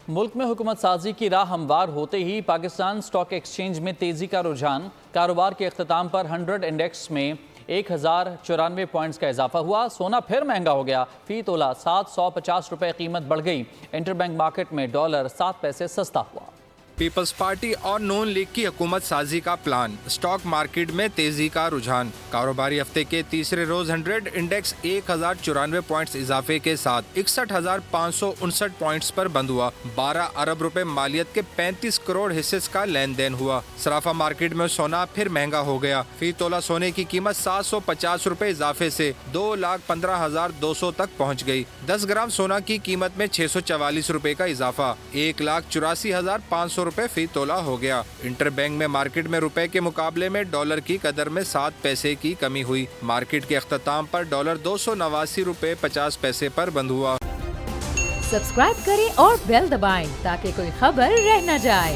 मुल्क में हुकूमत साजी की राह हमवार होते ही पाकिस्तान स्टॉक एक्सचेंज में तेजी का रुझान। कारोबार के अख्ताम पर 100 इंडेक्स में 1094 पॉइंट्स का इजाफा हुआ। सोना फिर महंगा हो गया, फी तोला 750 रुपए कीमत बढ़ गई। इंटरबैंक मार्केट में डॉलर 7 पैसे सस्ता हुआ। पीपल्स पार्टी और नून लीग की हुकूमत साजी का प्लान, स्टॉक मार्केट में तेजी का रुझान। कारोबारी हफ्ते के तीसरे रोज 100 इंडेक्स 1094 पॉइंट्स इजाफे के साथ 61,559 पॉइंट्स पर बंद हुआ। 12 अरब रुपए मालियत के 35 करोड़ हिस्से का लेन देन हुआ। सराफा मार्केट में सोना फिर महंगा हो गया। फी तोला सोने की कीमत 750 रुपए इजाफे से 2,15,200 तक पहुँच गयी। 10 ग्राम सोना की कीमत में 644 रुपए का इजाफा 1,84,500 रुपए फी तोला हो गया। इंटरबैंक में मार्केट में रुपए के मुकाबले में डॉलर की कदर में 7 पैसे की कमी हुई। मार्केट के अख्ताम पर डॉलर 289 रुपए 50 पैसे पर बंद हुआ। सब्सक्राइब करें और बेल दबाएं ताकि कोई खबर रह न जाए।